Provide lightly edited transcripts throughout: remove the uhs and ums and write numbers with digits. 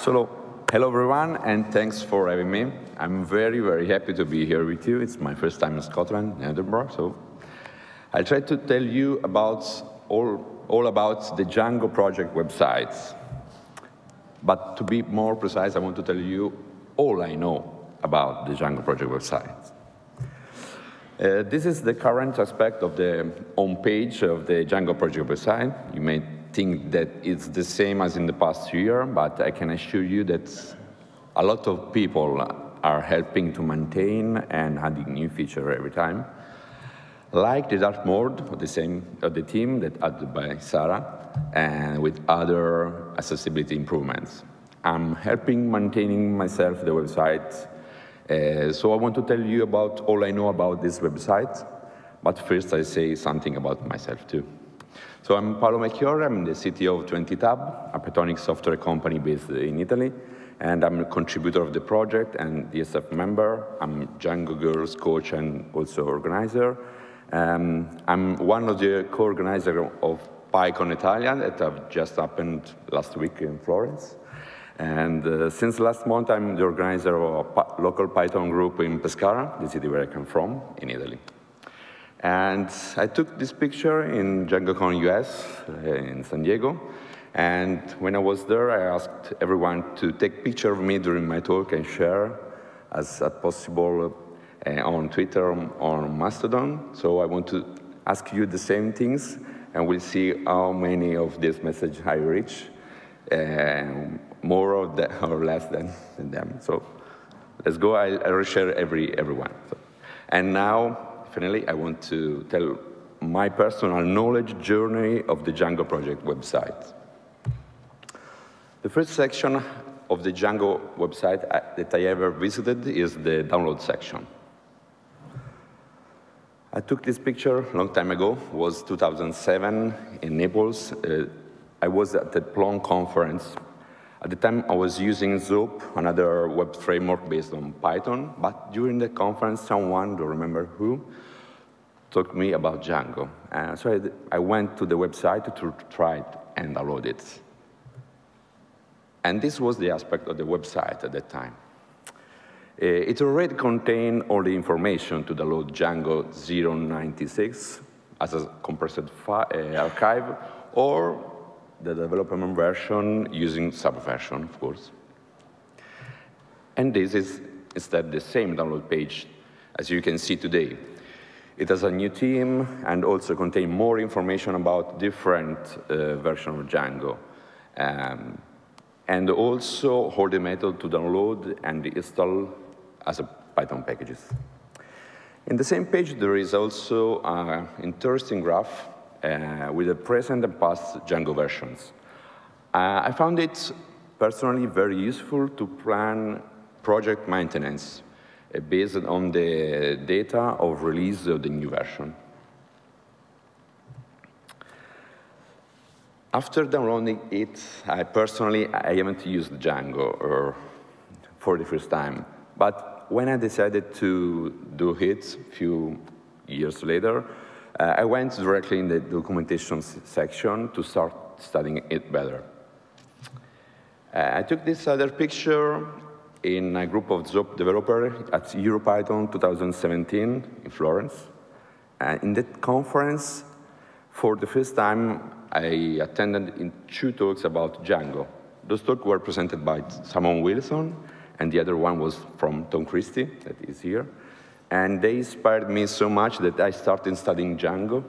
So, hello everyone, and thanks for having me. I'm very, very happy to be here with you. It's my first time in Scotland, in Edinburgh, so I'll try to tell you about all about the Django project websites. But to be more precise, I want to tell you all I know about the Django project websites. This is the current aspect of the homepage of the Django project website. You may think that it's the same as in the past year, but I can assure you that a lot of people are helping to maintain and adding new features every time. Like the dark mode of the team that added by Sarah, and with other accessibility improvements. I'm helping maintaining myself the website, so I want to tell you about all I know about this website, but first I say something about myself too. So I'm Paolo Melchiorre, I'm the CTO of 20Tab, a Pythonic software company based in Italy, and I'm a contributor of the project and DSF member. I'm Django Girls coach and also organizer. I'm one of the co-organizers of PyCon Italia that have just happened last week in Florence. And since last month, I'm the organizer of a local Python group in Pescara, the city where I come from, in Italy. And I took this picture in DjangoCon US in San Diego. And when I was there, I asked everyone to take a picture of me during my talk and share as possible on Twitter or on Mastodon. So I want to ask you the same things, and we'll see how many of this message I reach, more or less than them. So let's go. I'll reshare everyone. So, and now, finally, I want to tell my personal knowledge journey of the Django project website. The first section of the Django website that I ever visited is the download section. I took this picture a long time ago. It was 2007 in Naples. I was at the Plon conference. At the time, I was using Zoop, another web framework based on Python. But during the conference, someone, don't remember who, talked to me about Django. So I went to the website to try it and download it. And this was the aspect of the website at that time. It already contained all the information to download Django 096 as a compressed archive, or the development version using subversion, of course. And this is instead the same download page as you can see today. It has a new theme and also contains more information about different versions of Django. And also all the method to download and install as a Python packages. In the same page, there is also an interesting graph with the present and past Django versions. I found it personally very useful to plan project maintenance based on the data of release of the new version. After downloading it, I haven't used Django for the first time. But when I decided to do it a few years later, I went directly in the documentation section to start studying it better. I took this other picture in a group of Zoop developers at EuroPython 2017 in Florence. In that conference, for the first time, I attended in 2 talks about Django. Those talks were presented by Simon Wilson, and the other one was from Tom Christie, that is here. And they inspired me so much that I started studying Django,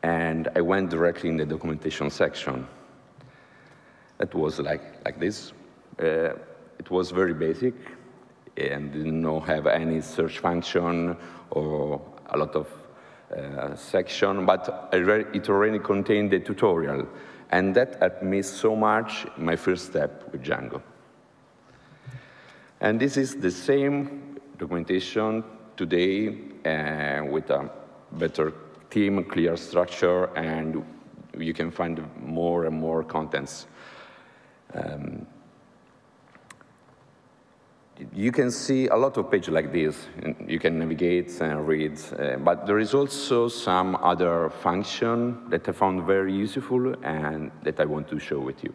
and I went directly in the documentation section. It was like this. It was very basic, and didn't have any search function or a lot of section, but it already contained the tutorial, and that helped me so much in my first step with Django. And this is the same documentation today with a better theme, clear structure, and you can find more and more contents. You can see a lot of pages like this. You can navigate and read, but there is also some other function that I found very useful and that I want to show with you.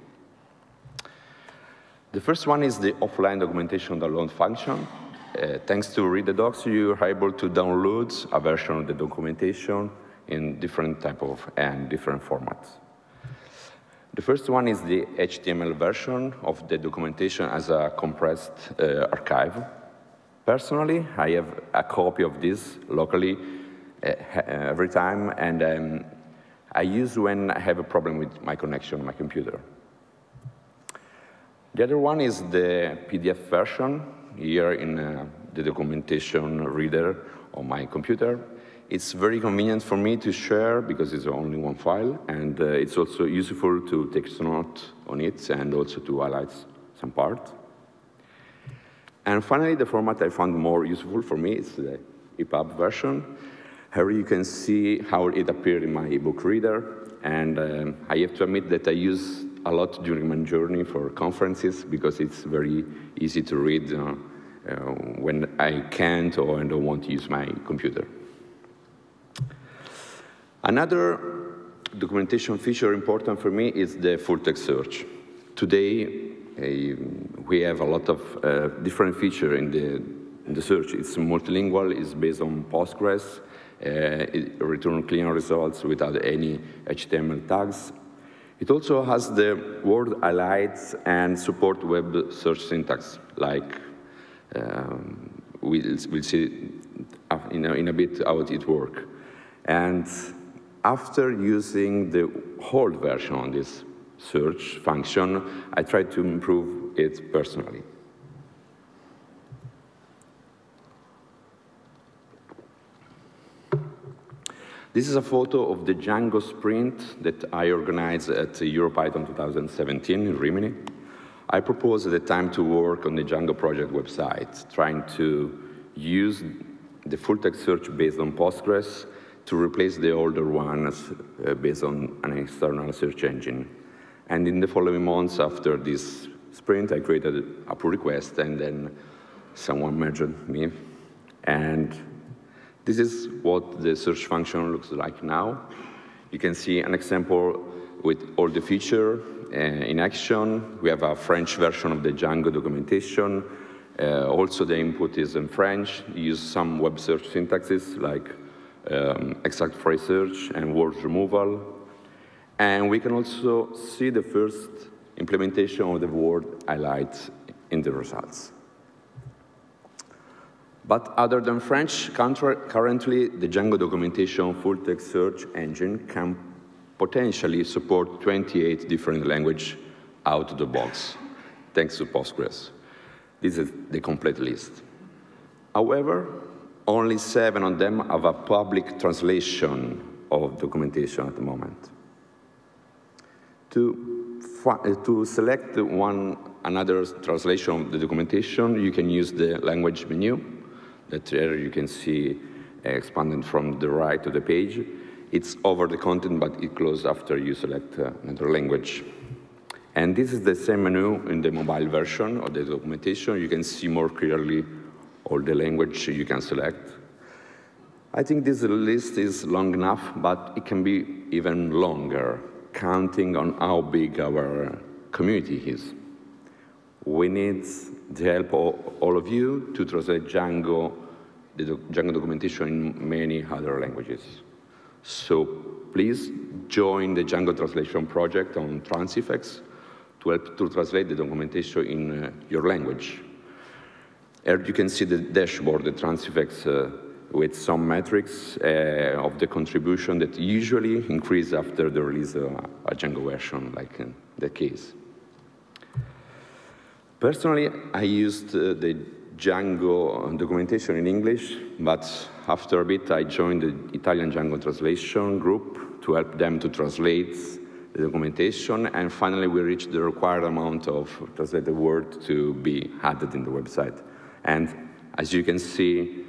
The first one is the offline documentation download function. Thanks to Read the Docs, you are able to download a version of the documentation in different type of and different formats. The first one is the HTML version of the documentation as a compressed archive. Personally, I have a copy of this locally every time, and I use when I have a problem with my connection on my computer. The other one is the PDF version here in the documentation reader on my computer. It's very convenient for me to share because it's only one file, and it's also useful to take note on it and also to highlight some part. And finally, the format I found more useful for me is the EPUB version. Here you can see how it appeared in my ebook reader, and I have to admit that I use a lot during my journey for conferences because it's very easy to read when I can't or I don't want to use my computer. Another documentation feature important for me is the full-text search. Today, we have a lot of different features in the search. It's multilingual, it's based on Postgres, it returns clean results without any HTML tags. It also has the word highlights and support web search syntax, like we'll see in a bit how it works. And after using the whole version on this search function, I tried to improve it personally. This is a photo of the Django sprint that I organized at EuroPython 2017 in Rimini. I proposed at the time to work on the Django project website, trying to use the full-text search based on Postgres to replace the older ones based on an external search engine. And in the following months after this sprint, I created a pull request, and then someone merged me. And this is what the search function looks like now. You can see an example with all the features in action. We have a French version of the Django documentation. Also, the input is in French. You use some web search syntaxes like exact phrase search and word removal. And we can also see the first implementation of the word highlight in the results. But other than French, currently the Django documentation full-text search engine can potentially support 28 different languages out of the box, thanks to Postgres. This is the complete list. However, only 7 of them have a public translation of documentation at the moment. To select another translation of the documentation, you can use the language menu. That there you can see expanded from the right of the page. It's over the content, but it closes after you select another language. And this is the same menu in the mobile version of the documentation. You can see more clearly all the language you can select. I think this list is long enough, but it can be even longer, counting on how big our community is. We need the help of all of you to translate Django, the Django documentation in many other languages. So please join the Django translation project on Transifex to help to translate the documentation in your language. Here you can see the dashboard, the Transifex, with some metrics of the contribution that usually increase after the release of a Django version, like in the case. Personally, I used the Django documentation in English, but after a bit, I joined the Italian Django translation group to help them to translate the documentation, and finally, we reached the required amount of translated word to be added in the website. And as you can see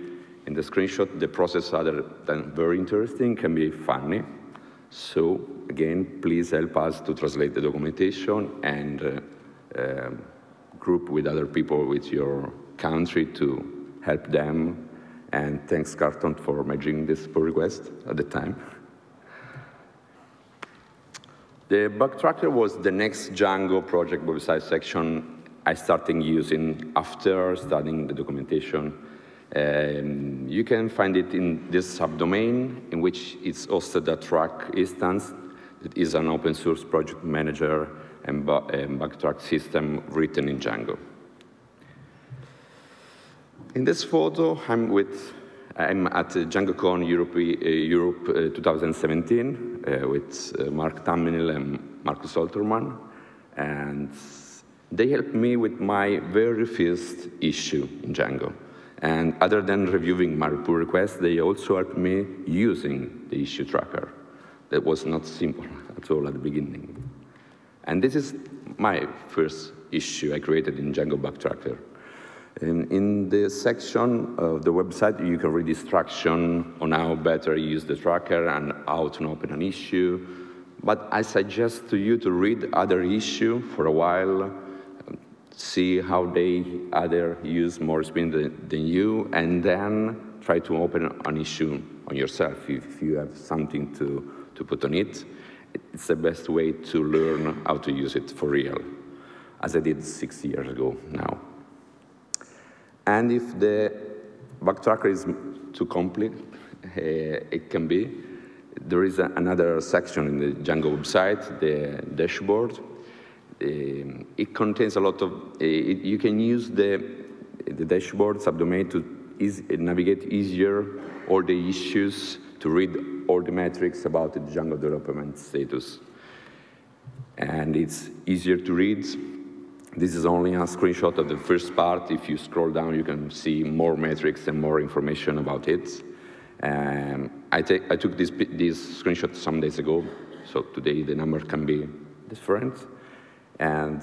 in the screenshot, the process, other than very interesting, can be funny. So again, please help us to translate the documentation and group with other people with your country to help them. And thanks, Carton, for making this pull request at the time. The bug tracker was the next Django project website section I started using after studying the documentation. You can find it in this subdomain, in which it's hosted a track instance that is an open source project manager and backtrack system written in Django. In this photo, I'm at DjangoCon Europe 2017 with Mark Tamminil and Marcus Oltermann, and they helped me with my very first issue in Django. And other than reviewing my pull requests, they also helped me using the issue tracker. That was not simple at all at the beginning. And this is my first issue I created in Django Backtracker. In the section of the website, you can read instruction on how better use the tracker and how to open an issue. But I suggest to you to read other issue for a while, see how they other use more experience than you, and then try to open an issue on yourself if you have something to put on it. It's the best way to learn how to use it for real, as I did 6 years ago now. And if the backtracker is too complex, it can be. There is another section in the Django website, the dashboard. It contains a lot of, you can use the dashboard subdomain to navigate easier all the issues, to read all the metrics about the Django development status. And it's easier to read. This is only a screenshot of the first part. If you scroll down, you can see more metrics and more information about it. I took this screenshot some days ago, so today the number can be different. And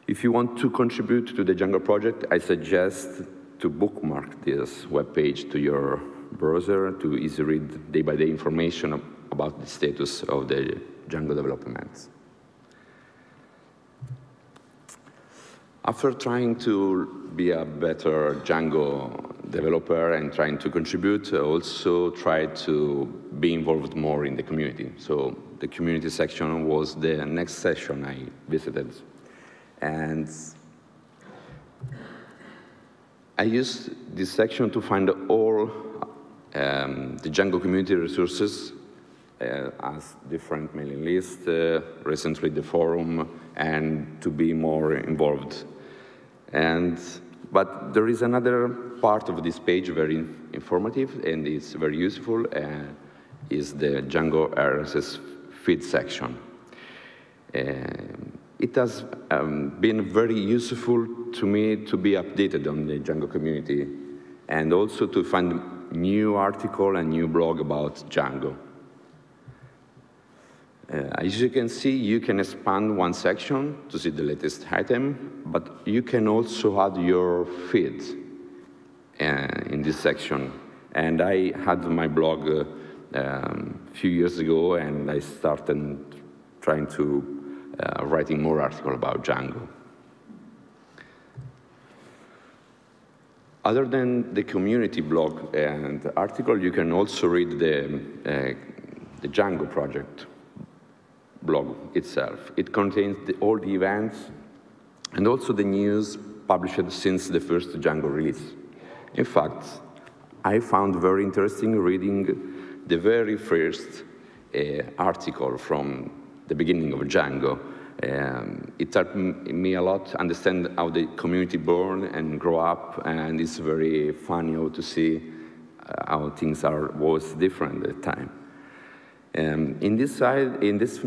if you want to contribute to the Django project, I suggest to bookmark this web page to your browser to easily read day-by-day information about the status of the Django development. After trying to be a better Django developer and trying to contribute, I also tried to be involved more in the community. So the community section was the next session I visited. And I used this section to find all the Django community resources as different mailing lists, recently the forum, and to be more involved. But there is another part of this page very informative and it's very useful, is the Django RSS feed section. It has been very useful to me to be updated on the Django community and also to find new article and new blog about Django. As you can see, you can expand one section to see the latest item, but you can also add your feed in this section. And I had my blog a few years ago, and I started trying to writing more articles about Django. Other than the community blog and article, you can also read the Django project blog itself. It contains all the events and also the news published since the first Django release. In fact, I found very interesting reading the very first article from the beginning of Django. It helped me a lot to understand how the community born and grow up, and it's very funny to see how things was different at the time. In this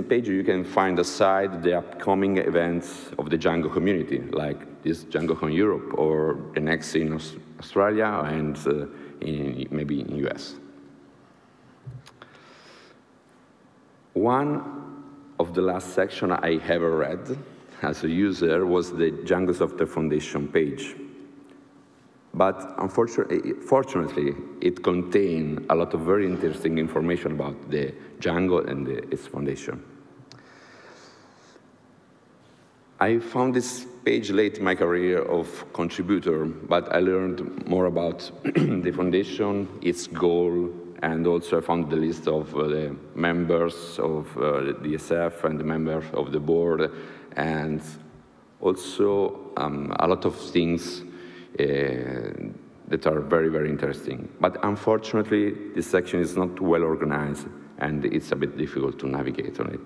page, you can find aside the upcoming events of the Django community, like this DjangoCon Europe or the next in Australia and maybe in US. One of the last section I ever read as a user was the Django Software Foundation page. But fortunately, it contained a lot of very interesting information about the Django and its foundation. I found this page late in my career of contributor, but I learned more about the foundation, its goal, and also I found the list of the members of the DSF and the members of the board, and Also, a lot of things that are very, very interesting. But unfortunately, this section is not well organized, and it's a bit difficult to navigate on it.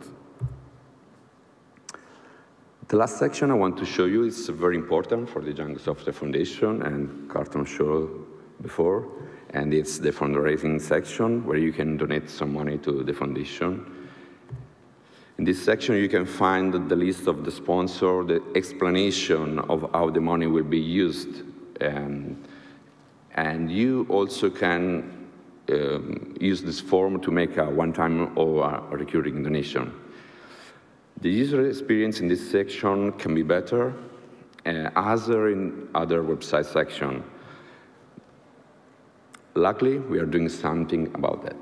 The last section I want to show you is very important for the Django Software Foundation, and Carton showed before, and it's the fundraising section, where you can donate some money to the foundation. In this section, you can find the list of the sponsor, the explanation of how the money will be used, and you also can use this form to make a one-time or a recurring donation. The user experience in this section can be better, as in other website section. Luckily, we are doing something about that.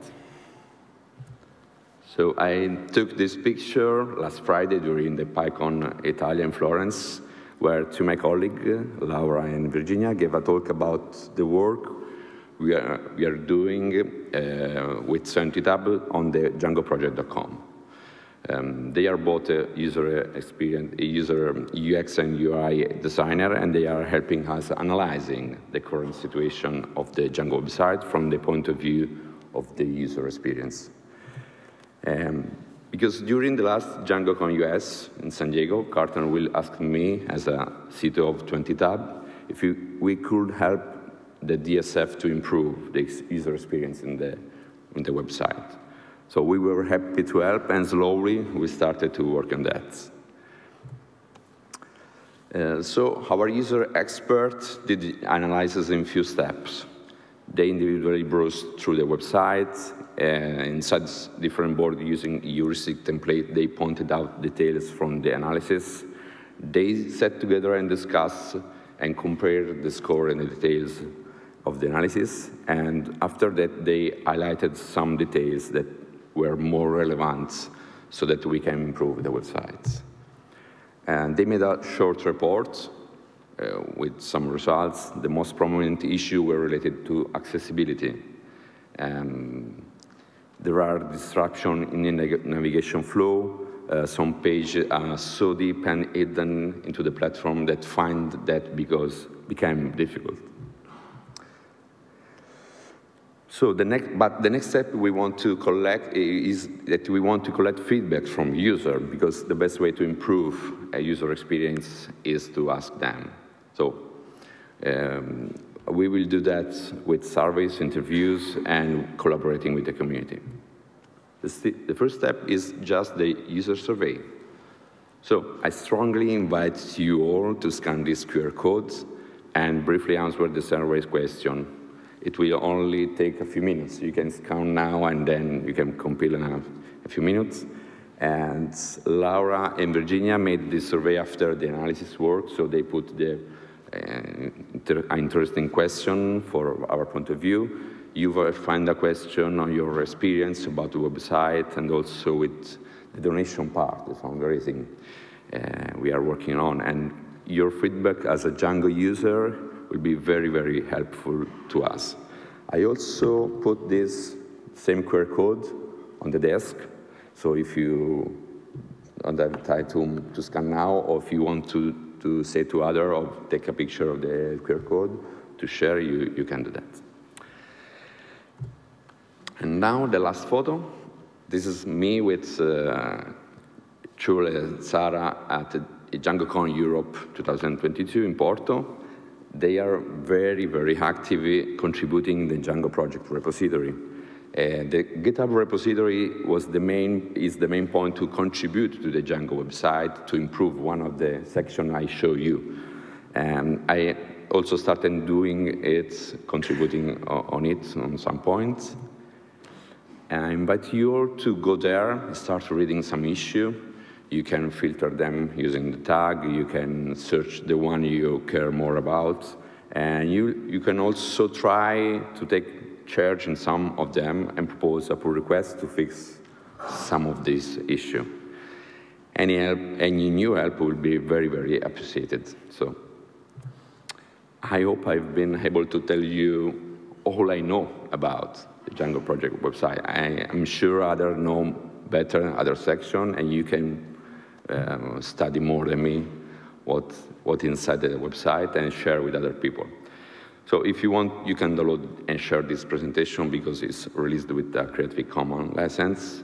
So I took this picture last Friday during the PyCon Italia in Florence, where two of my colleagues, Laura and Virginia, gave a talk about the work we are doing with 70tab on the DjangoProject.com. They are both a user UX and UI designer, and they are helping us analyzing the current situation of the Django website from the point of view of the user experience. Because during the last DjangoCon US in San Diego, Carton will ask me, as a CTO of 20tab, if we could help the DSF to improve the user experience in the website. So we were happy to help, and slowly we started to work on that. So our user expert did the analysis in few steps. They individually browsed through the website, inside different boards using heuristic template. They pointed out details from the analysis. They sat together and discussed and compared the score and the details of the analysis. And after that, they highlighted some details that were more relevant so that we can improve the website. And they made a short report with some results. The most prominent issues were related to accessibility. There are disruptions in the navigation flow. Some pages are so deep and hidden into the platform that find that became difficult. So the next step we want to collect is that we want to collect feedback from users, because the best way to improve a user experience is to ask them. So we will do that with surveys, interviews, and collaborating with the community. The first step is just the user survey. So I strongly invite you all to scan these QR codes and briefly answer the survey question. It will only take a few minutes. You can scan now, and then you can compile in a few minutes. And Laura and Virginia made this survey after the analysis work, so they put the interesting question for our point of view. You will find a question on your experience about the website, and also with the donation part, the fundraising we are working on. And your feedback as a Django user will be very, very helpful to us. I also put this same QR code on the desk, so if you don't have time to scan now, or if you want to say to others or take a picture of the QR code to share, you can do that. And now the last photo. This is me with Chul and Sara at DjangoCon Europe 2022 in Porto. They are very, very active contributing in the Django project repository. The GitHub repository is the main point to contribute to the Django website to improve one of the sections I show you. I also started doing it, contributing on it on some points. And I invite you all to go there and start reading some issue. You can filter them using the tag. You can search the one you care more about. And you can also try to take charge in some of them and propose a pull request to fix some of these issues. Any help, any new help will be very, very appreciated. So I hope I've been able to tell you all I know about the Django project website. I am sure others know better other sections, and you can study more than me what inside the website and share with other people. So if you want, you can download and share this presentation because it's released with the Creative Commons license.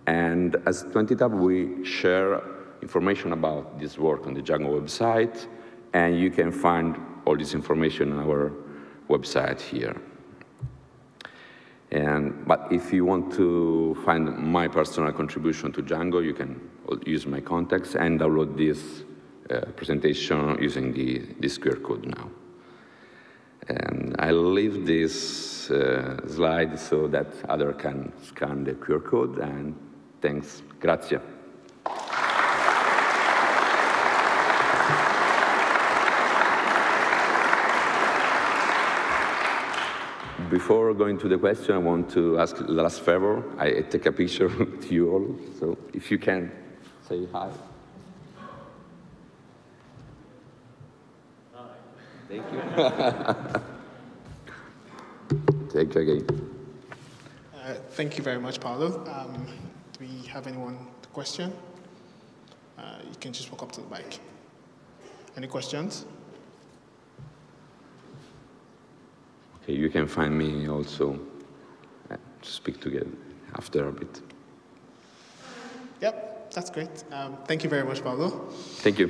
And as 20tab, we share information about this work on the Django website, and you can find all this information on our website here. But if you want to find my personal contribution to Django, you can use my contacts and download this presentation using this QR code now. And I'll leave this slide so that others can scan the QR code, and thanks. Grazie. Before going to the question, I want to ask the last favor. I take a picture with you all, so if you can say hi. Hi. Thank you. Thank you again. Thank you very much, Paolo. Do we have anyone to question? You can just walk up to the mic. Any questions? Okay, you can find me also to speak together after a bit. Yep, that's great. Thank you very much, Paolo. Thank you.